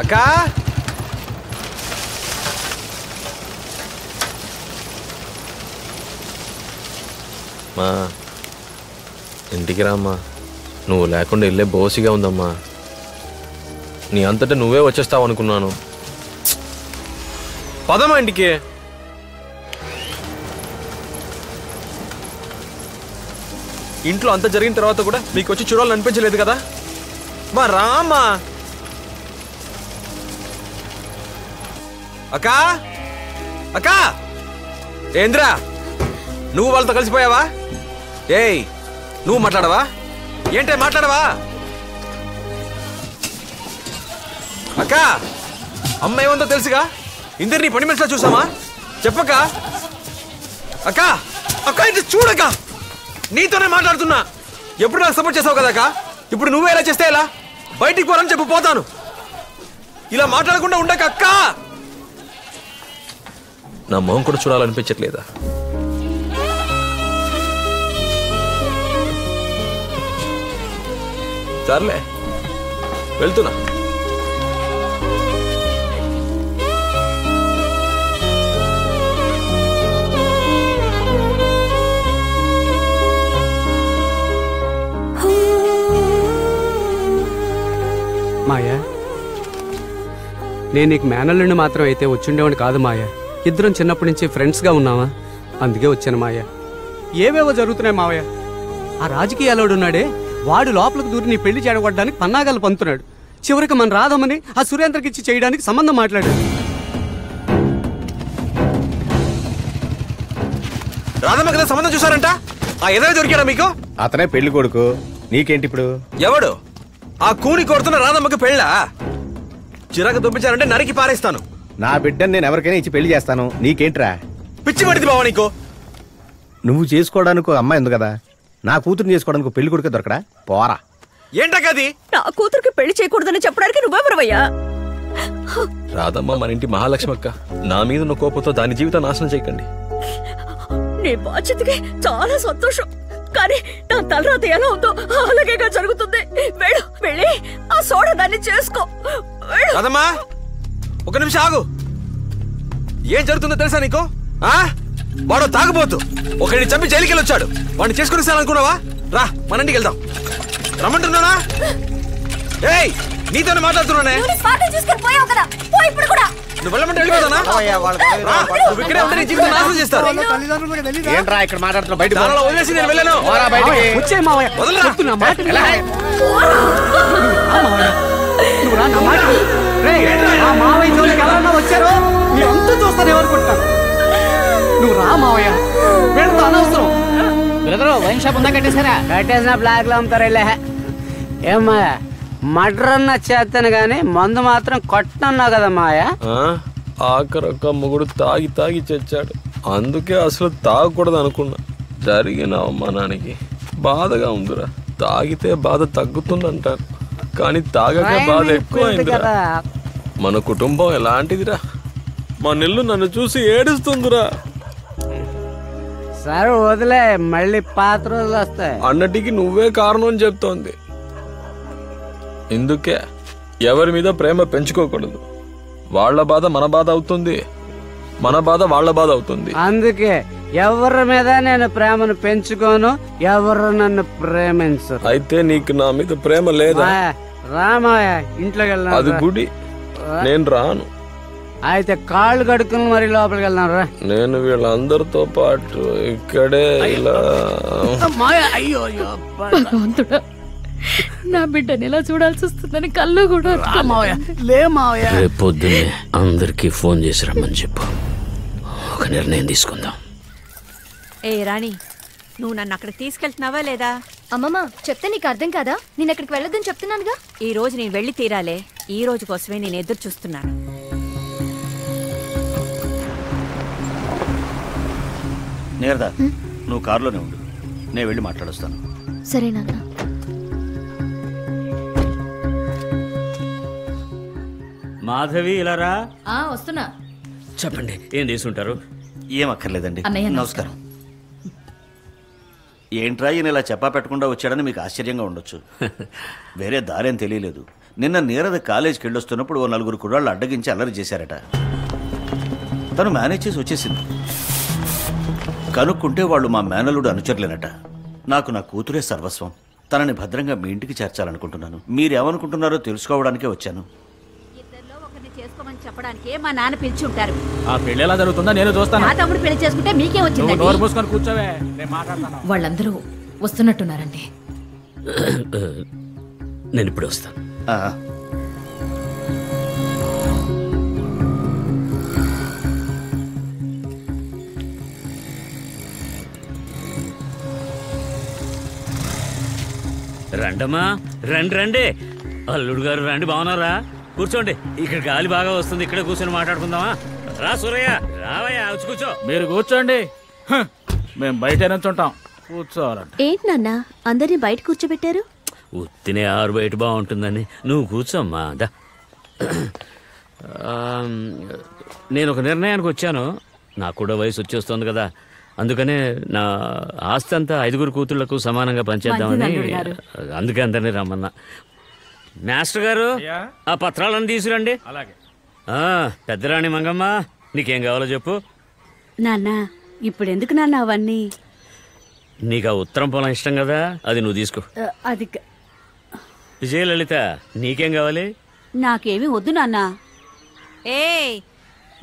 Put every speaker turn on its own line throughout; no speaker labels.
అక్కా మా ఇంటికి రామ్మా. నువ్వు లేకుండా ఇల్లే బోసిగా ఉందమ్మా. నీ అంతటా నువ్వే వచ్చేస్తావు అనుకున్నాను. పదమ్మా ఇంటికి. ఇంట్లో అంత జరిగిన తర్వాత కూడా మీకు వచ్చి చూడాలని అనిపించలేదు కదా? మా రామ్మా. అక్కా అక్కా ఏంద్రా నువ్వు వాళ్ళతో కలిసిపోయావా? ఏయ్ నువ్వు మాట్లాడవా? ఏంటే మాట్లాడవా? అక్కా అమ్మ ఏమందో తెలుసుగా. ఇందరినీ పని మనిషిలో చూసామా? చెప్పక్క. అక్క అక్క ఇది చూడక్క. నీతోనే మాట్లాడుతున్నా. ఎప్పుడు నాకు సపోర్ట్ చేసావు కదక్క. ఇప్పుడు నువ్వే ఎలా చేస్తే ఎలా? బయటికి పోరని చెప్పు పోతాను. ఇలా మాట్లాడకుండా ఉండక అక్క. నా మొహం కూడా చూడాలనిపించట్లేదా? సర్లే వెళ్తున్నా.
మాయా నేను నీకు మేనల్లుండి మాత్రం అయితే వచ్చిండేవాడిని కాదు మాయా. ఇద్దరం చిన్నప్పటి నుంచి ఫ్రెండ్స్గా ఉన్నావా, అందుకే వచ్చాను మాయా. ఏవేవో జరుగుతున్నాయి మావయ్య. ఆ రాజకీయాలోడు ఉన్నాడే వాడు లోపలికి దూరి నీ పెళ్లి చెడగొట్టడానికి పన్నాగాలు పంతున్నాడు. చివరికి మన రాధమ్మని ఆ సురేంద్రకి ఇచ్చి చేయడానికి సంబంధం మాట్లాడాడు.
రాధమ్మ కదా సంబంధం చూసారంట. ఆ ఎదవ దొరికాడా మీకు?
అతనే పెళ్లి కొడుకు. నీకేంటి ఇప్పుడు?
ఎవడు? ఆ కూని కొడుతున్న రాధమ్మకి పెళ్ళా? చిరాకు దుబ్బించారంటే నరికి పారేస్తాను.
నా బిడ్డని నేను ఎవరికైనా ఇచ్చి పెళ్లి చేస్తాను. నీకేంట్రా?
పిచ్చి పడింది బావా నీకు.
నువ్వు చేసుకోవడానికి అమ్మాయి ఉంది కదా, నా కూతురు చేసుకోవడానికి పెళ్లి కొడుకు దొరకడా? పోరా.
ఏంటది?
నా కూతురికి పెళ్లి చేయకూడదని చెప్పడానికి నువ్వెవరవయ్యా?
రాధమ్మ మన ఇంటి మహాలక్ష్మి అక్క. నా మీద ఉన్న కోపంతో దాని జీవితం నాశనం చేయకండి.
నీ బాధ్యతకి చాలా సంతోషం, కానీ నా తలరాత ఎలా ఉందో అలాగేగా జరుగుతుంది. వెళ్ళు, వెళ్ళి ఆ సోడా దాన్ని చేసుకో.
రాధమ్మా ఒక నిమిషం ఆగు. ఏం జరుగుతుందో తెలుసా నీకు? వాడు తాగుబోతు ఒకరిని చంపి జైలుకి వెళ్ళొచ్చాడు. వాడిని చేసుకుని అనుకున్నావా? రా మన ఇంటికి వెళ్దాం. రమ్మంటున్నానా? ఏయ్ నీతోనే మాట్లాడుతున్నానే. నువ్వు వెళ్ళమంటే వెళ్ళిపోతానా? నువ్వు ఇక్కడే ఉంటే నీ జీవితం నాశనం చేస్తారు.
ఏంట్రా ఇక్కడ మాట్లాడుతున్నావు? బయట
వదిలేసి నేను వెళ్ళాను.
వచ్చారో అంతా చూస్తాను ఎవరుకుంటాను. నువ్వు రా మావయ్య, వీళ్ళతో అనవసరం.
వైన్ షాప్ ఉందా? కట్టేసారా? కట్టేసిన బ్లాక్ లో అమ్ముతారా? ఏం మాయా మర్డర్ అన్న చేస్తాను గానీ మందు మాత్రం కొట్టన్నావు కదా మాయా.
ఆఖరొక్క మొగుడు తాగి తాగి చచ్చాడు. అందుకే అసలు తాగకూడదు అనుకున్నా. జరిగిన అవమానానికి బాధగా ఉందిరా. తాగితే బాధ తగ్గుతుందంటారు, కానీ తాగక బాధ ఎక్కువైందిరా. మన కుటుంబం ఎలాంటిదిరా? మా నిల్లు నన్ను చూసి ఏడుస్తుందిరా.
సరే వదిలే, మళ్ళీ పాత రోజులు వస్తాయి.
అన్నటికి నువ్వే కారణం చెప్తోంది. ఇందుకే ఎవరి మీద ప్రేమ పెంచుకోకూడదు. వాళ్ళ బాధ మన బాధ అవుతుంది, మన బాధ వాళ్ళ బాధ అవుతుంది.
అందుకే ఎవరి మీద నేను ప్రేమను పెంచుకోను, ఎవరు నన్ను ప్రేమించరు.
అయితే నీకు నా మీద ప్రేమ లేదా?
రామాయ ఇంట్లోకి వెళ్దాం.
అది గుడి, నేను రాను.
అయితే కాళ్ళు కడుక్కుని మరి లోపలికి వెళ్దాం రా.
నేను వీళ్ళందరితో పాటు ఇక్కడే ఇలా.
నా బిడ్డని ఎలా చూడాల్సి వస్తుందని కళ్ళు కూడా.
రేపు పొద్దున్నే అందరికి ఫోన్ చేసి రమ్మని చెప్పు. ఒక నిర్ణయం తీసుకుందాం.
ఏ రాణి, నువ్వు నన్ను అక్కడికి తీసుకెళ్తున్నావా లేదా?
అమ్మమ్మ చెప్తే నీకు అర్థం కాదా? నేను అక్కడికి వెళ్ళొద్దని చెప్తున్నానుగా.
ఈ రోజు నేను వెళ్ళి తీరాలే. ఈ రోజు కోసమే నేను ఎదురు చూస్తున్నాను.
నేరదా, నువ్వు కారులోనే ఉండు, నేను వెళ్ళి మాట్లాడొస్తాను.
సరే నాన్న.
మాధవి ఇలారా.
వస్తున్నా.
చెప్పండి, ఏం తీసుకుంటారు?
ఏం అక్కర్లేదండి. నమస్కారం. ఏంట్రా ఈయన ఇలా చెప్పా పెట్టకుండా వచ్చాడని మీకు ఆశ్చర్యంగా ఉండొచ్చు. వేరే దారేం తెలియలేదు. నిన్న నీరద కాలేజీకి వెళ్ళొస్తున్నప్పుడు ఓ 4 కుర్రాళ్ళు అడ్డగించి అల్లరి చేశారట. తను మేనేజ్ చేసి వచ్చేసింది. కనుక్కుంటే వాళ్ళు మా మేనలుడు అనుచరులేనట. నాకు నా కూతురే సర్వస్వం. తనని భద్రంగా మీ ఇంటికి చేర్చాలనుకుంటున్నాను. మీరేమనుకుంటున్నారో తెలుసుకోవడానికే వచ్చాను.
ఇద్దరిలో ఒకరిని చేసుకోమని చెప్పడానికే మా నాన్న పిలిచి ఉంటారు.
ఆ పెళ్లి ఎలా జరుగుతుందో నేను చూస్తాను.
నా తమ్ముడు పెళ్లి చేసుకుంటే మీకేం వచ్చింది?
నోరు మూసుకొని కూర్చోవే, నేను మాట్లాడతాను.
వాళ్ళందరూ వస్తున్నట్టున్నారండి.
నేను ఇప్పుడు వస్తాను. రండమ్మా, రండి రండి. అల్లుడు గారు రండి, బాగున్నారా? కూర్చోండి. ఇక్కడ గాలి బాగా వస్తుంది, ఇక్కడ కూర్చొని మాట్లాడుకుందామా? రా సూరయ్య, రావయ్యా, వచ్చి కూర్చో.
మీరు కూర్చోండి, మేము బయట నుంచుంటాం. కూర్చోవాలంట.
ఏంటి నాన్న అందరినీ బయట కూర్చోబెట్టారు?
ఉత్తినే ఆరు బయట బాగుంటుందని. నువ్వు కూర్చోమ్మా. దా. నేను ఒక నిర్ణయానికి వచ్చాను. నాకు కూడా వయసు వచ్చేస్తుంది కదా, అందుకనే నా ఆస్తి అంతా 5 కూతుళ్లకు సమానంగా పంచేద్దామని, అందుకే అందరినీ రమ్మన్నా. మాస్టర్ గారు, ఆ పత్రాలను తీసుకురండి.
అలాగే.
పెద్దరాణి మంగమ్మ, నీకేం కావాలో చెప్పు.
నాన్న ఇప్పుడు ఎందుకు నాన్న అవన్నీ?
నీకు ఆ ఉత్తరం పొలం ఇష్టం కదా, అది నువ్వు తీసుకో.
అది
విజయలలిత, నీకేం కావాలి?
నాకేమీ వద్దు నాన్న.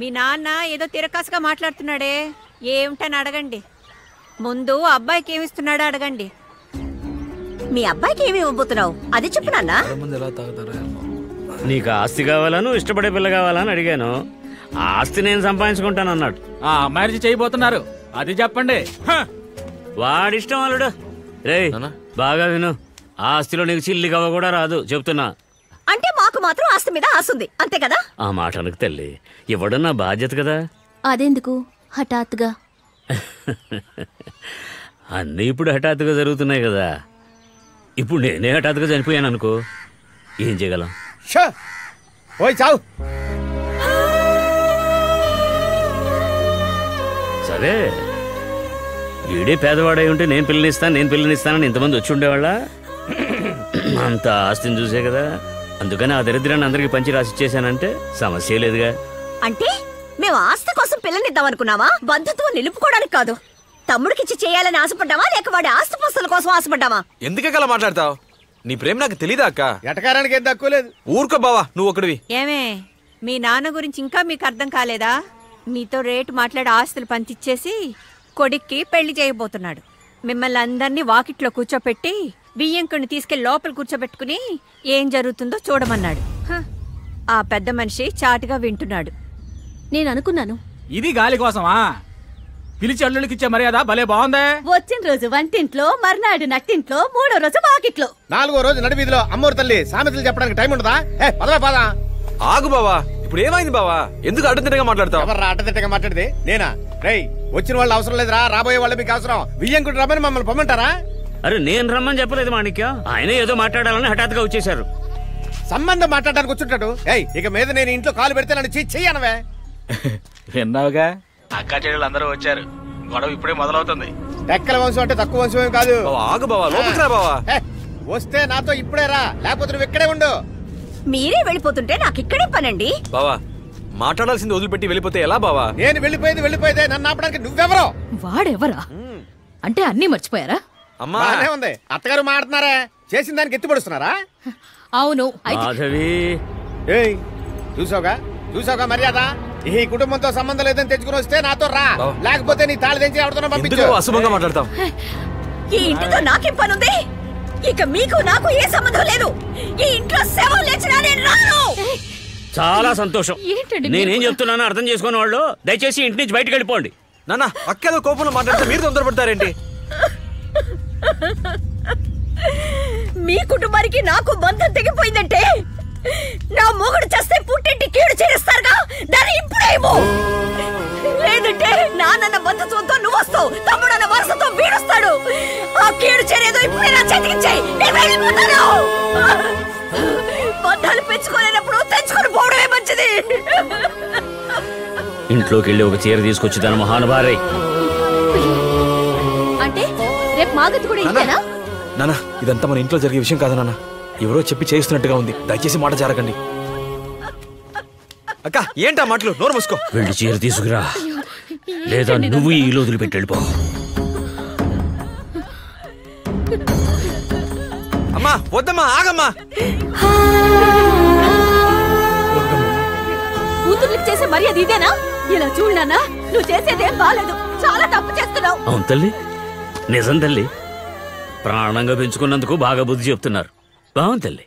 మీ నాన్న ఏదో తిరకాసుగా మాట్లాడుతున్నాడే, ఏమిటని అడగండి. ముందు అబ్బాయికి ఏమిస్తున్నాడో అడగండి.
మీ అబ్బాయికి ఏమి ఇవ్వబోతున్నావు అది చెప్పు నాన్న.
నీకు ఆస్తి కావాలా, నువ్వు ఇష్టపడే పిల్ల కావాలా అని అడిగాను. ఆస్తి నేను సంపాదించుకుంటాను అన్నాడు.
ఆ అమ్మాయి చేయబోతున్నారు, అది చెప్పండి.
వాడిష్టం అల్లుడు. రే బాగా విను, ఆస్తిలో నీకు చిల్లి కవ్వ కూడా రాదు చెప్తున్నా.
అంటే మాకు మాత్రం ఆస్తి మీద ఆశ ఉంది, అంతే కదా?
ఆ మాట అనకు తల్లి, ఇవ్వడం నా బాధ్యత కదా.
అదెందుకు హఠాత్తుగా?
అన్నీ ఇప్పుడు హఠాత్తుగా జరుగుతున్నాయి కదా. ఇప్పుడు నేనే హఠాత్తుగా చనిపోయాను అనుకో, ఏం చేయగలం? సరే, వీడే పేదవాడై ఉంటే నేను పిల్లనిస్తానని ఇంతమంది వచ్చి ఉండేవాళ్ళ. అంత ఆస్తిని చూసే కదా, అందుకని ఆ దరిద్రాన్ని అందరికి పంచి రాసిచ్చేసానంటే సమస్య లేదుగా.
అంటే మేము ఆస్తి కోసం పిల్లనిద్దాం అనుకున్నావా? బంధుత్వం నిలుపుకోవడానికి కాదు. తమ్ముడికిచ్చి చేయాలని ఆశపడ్డావా, లేక వాడి ఆస్తి పస్తుల కోసం ఆశపడ్డావా?
ఎందుకలా మాట్లాడతావు? నీ ప్రేమ నాకు తెలీదా అక్క?
ఎటకారానికి ఏం తక్కువ లేదు.
ఊరుకో బావా, నువ్వు ఒకటివి.
ఏమే, మీ నాన్న గురించి ఇంకా మీకు అర్థం కాలేదా? మీతో రేటు మాట్లాడి ఆస్తులు పంచిచ్చేసి కొడుక్కి పెళ్లి చేయబోతున్నాడు. మిమ్మల్ని అందరినీ వాకిట్లో కూర్చోపెట్టి బియ్యంకుని తీసుకెళ్లి లోపల కూర్చోబెట్టుకుని ఏం జరుగుతుందో చూడమన్నాడు. ఆ పెద్ద మనిషి చాటుగా వింటున్నాడు.
నేను అనుకున్నాను,
ఇది గాలి కోసమా? పిలిచి అల్లుడికి ఇచ్చే మర్యాద భలే బాగుందే.
వచ్చిన రోజు వంటింట్లో, మర్నాడు నట్టింట్లో, 3వ రోజు వాకిట్లో,
4వ రోజు నడివీధిలో అమ్మోరు తల్లి సామెతలు చెప్పడానికి టైం ఉండదా? పద.
ఆగు బావా, ఇప్పుడు ఏమైంది బావా? ఎందుకు అడ్డదిడ్డగా మాట్లాడతావు?
ఎవర్రా అడ్డదిడ్డగా మాట్లాడితే? నేనా? రేయ్, వచ్చిన వాళ్ళు అవసరం లేదురా, రాబోయే వాళ్ళు మీకు అవసరం. వియ్యంకుడు రమ్మని మమ్మల్ని పొమ్మంటారా?
అరే నేను రమ్మని చెప్పలేదు మాణిక్య, ఆయన ఏదో మాట్లాడాలని హఠాత్తుగా వచ్చేసారు.
సంబంధం మాట్లాడడానికి వచ్చుంటాడు. ఇక మీద నేను ఇంట్లో కాలు పెడితే నన్ను చెయ్యనవే.
విన్నావుగా,
అక్కా చెల్లెలు అందరూ వచ్చారు, గొడవ ఇప్పుడే మొదలవుతుంది.
ఎక్కల వంశం అంటే తక్కువ వంశం ఏం కాదు.
ఆగు బావా, లోపలికి రా బావా.
వస్తే నాతో ఇప్పుడే రా, లేకపోతే నువ్వు ఇక్కడే ఉండు.
మీరే వెళ్ళిపోతుంటే నాకు ఇక్కడే పనండి.
బావా, మాట్లాడాల్సింది వదిలిపెట్టి వెళ్ళిపోతే ఎలా బావా?
నేను వెళ్ళిపోయేదే, నన్ను ఆపడానికి నువ్వెవరో?
వాడెవరా అంటే అన్నీ మర్చిపోయారా?
బానే ఉంది, అత్తగారు మాట్లాడుతున్నారా? చేసిన దానికి ఎత్తుపడుస్తున్నారా?
అవును.
చూసావుగా మర్యాద. ఈ కుటుంబంతో సంబంధం లేదని తెచ్చుకుని వస్తే నాతో రా, లేకపోతే నీ తాళి తెంచి ఎవరితో పంపించు.
అశుభంగా మాట్లాడతాం.
ఈ ఇంటితో నాకేం పనుంది? ఇక మీకు నాకు ఏ సంబంధం లేదు. ఈ ఇంట్లో శవం లేచినా నేను రాను.
చాలా సంతోషం. నేనేం చెప్తున్నానో అర్థం చేసుకున్న వాళ్ళు దయచేసి ఇంటి నుంచి బయటకు వెళ్ళిపోండి.
నాన్న, అక్కేదో కోపంలో మాట్లాడితే మీరు తొందరపడతారేంటి?
మీ కుటుంబానికి నాకు బంధం తెగిపోయిందంటే నా మొగుడు చేస్తే పుట్టింటి కీడు చేస్తారుగా, దాన్ని ఇప్పుడేమో. లేదంటే నాన్న బంధుత్వంతో నువ్వు వస్తావు, తమ్ముడన్న వరుసతో వీడొస్తాడు. ఆ కీడు చేరేదో ఇప్పుడే నా చేతికిచ్చేయి, నేను వెళ్ళిపోతాను. బంధాలు పెంచుకోలేనప్పుడు తెంచుకొని పోవడమే మంచిది.
ఇంట్లోకి వెళ్ళి ఒక చీర తీసుకొచ్చి తన మహానుభారై.
అంటే రేపు మాగతి కూడా ఇంతేనా?
నాన్న, ఇదంతా మన ఇంట్లో జరిగే విషయం కాదు నాన్న.
ఎవరో చెప్పి చేయిస్తున్నట్టుగా ఉంది, దయచేసి మాట జారకండి. అక్క ఏంటా మాటలు? నోరు మూసుకో.
వెళ్ళి చీర తీసుకురా, లేదా నువ్వు ఈ ఇల్లు వదిలిపెట్టి వెళ్ళిపో.
అమ్మా వద్దమ్మా, ఆగమ్మా.
కూతుర్లకు చేసే మర్యాద ఇదేనా? ఇలా చూడు నాన్న, నువ్వు చేసేదేం బాలేదు, చాలా తప్పు చేస్తున్నావు.
అవును తల్లి, నిజం తల్లి. ప్రాణంగా పెంచుకున్నందుకు బాగా బుద్ధి చెప్తున్నారు. బాగుంది తల్లి.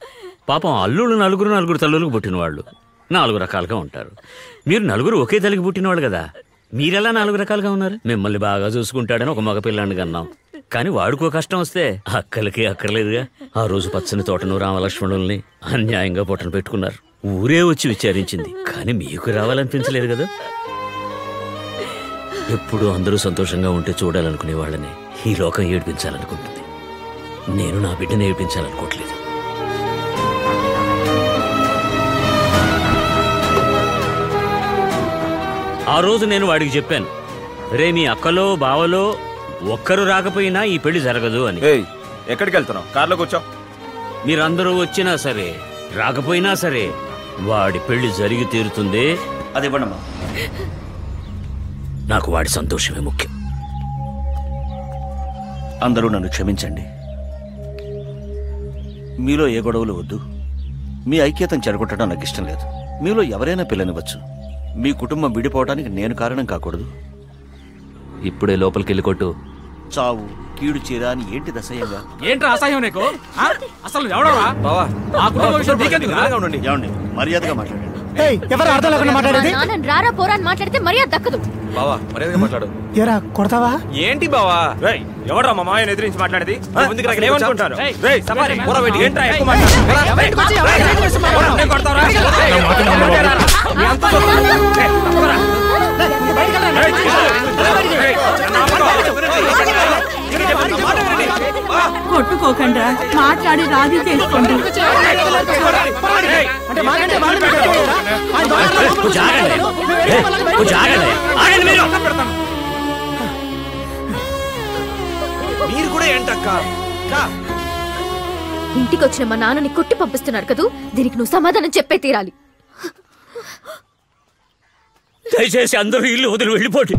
పాపం అల్లుళ్ళు నలుగురు తల్లులకు పుట్టిన వాళ్ళు 4 రకాలుగా ఉంటారు. మీరు నలుగురు ఒకే తల్లికి పుట్టినవాళ్ళు కదా, మీరెలా 4 రకాలుగా ఉన్నారు? మిమ్మల్ని బాగా చూసుకుంటాడని ఒక మగ పిల్లాన్ని కన్నాం, కానీ వాడుకో కష్టం వస్తే అక్కలకి అక్కర్లేదుగా. ఆ రోజు పచ్చని తోటను రామలక్ష్మణుల్ని అన్యాయంగా పొట్టను పెట్టుకున్నారు. ఊరే వచ్చి విచారించింది, కానీ మీకు రావాలనిపించలేదు కదా. ఎప్పుడు అందరూ సంతోషంగా ఉంటే చూడాలనుకునే వాళ్ళని ఈ లోకం ఏడిపించాలనుకుంటుంది. నేను నా బిడ్డను ఏడిపించాలనుకోవట్లేదు. ఆ రోజు నేను వాడికి చెప్పాను, రే మీ అక్కలో బావలో ఒక్కరు రాకపోయినా ఈ పెళ్లి జరగదు అని.
ఎక్కడికి వెళ్తున్నావు? కార్లో కూర్చో.
మీరందరూ వచ్చినా సరే రాకపోయినా సరే వాడి పెళ్లి జరిగి తీరుతుంది.
అది ఇవ్వండమ్మా.
నాకు వాడి సంతోషమే ముఖ్యం.
అందరూ నన్ను క్షమించండి. మీలో ఏ గొడవలు వద్దు. మీ ఐక్యతను చెడగొట్టడం నాకు ఇష్టం లేదు. మీలో ఎవరైనా పిల్లనివ్వచ్చు. మీ కుటుంబం విడిపోవడానికి నేను కారణం కాకూడదు.
ఇప్పుడే లోపలికి వెళ్ళి కొట్టు.
చావు కీడు చీర అని ఏంటి అసహ్యంగా?
ఏంట్రా అసహ్యం నీకు? అసలు ఎవడరా బావా? ఆ కుటుంబ విషయం నీకెందుకు?
ఏమండి, మర్యాదగా మాట్లాడండి.
ఎవరు అర్థం లేకుండా మాట్లాడేది?
నాన్న రారా పోరా అని మాట్లాడితే మర్యాద దక్కదు.
బావా మర్యాదగా మాట్లాడు.
ఏరా కొడతావా?
ఏంటి బావా?
ఎవడరా మా మాయని ఎదిరించి మాట్లాడేది?
ఏమనుకుంటారు?
ఏంట్రా ఎక్కువ
కొట్టుకోకండి, మాట్లాడి రాజీ చేసుకోండి.
మీరు కూడా ఏంటక్క?
ఇంటికి వచ్చిన మా నాన్నని కొట్టి పంపిస్తున్నాడు కదూ, దీనికి నువ్వు సమాధానం చెప్పే తీరాలి.
దయచేసి అందరూ ఇల్లు వదిలి వెళ్ళిపోండి.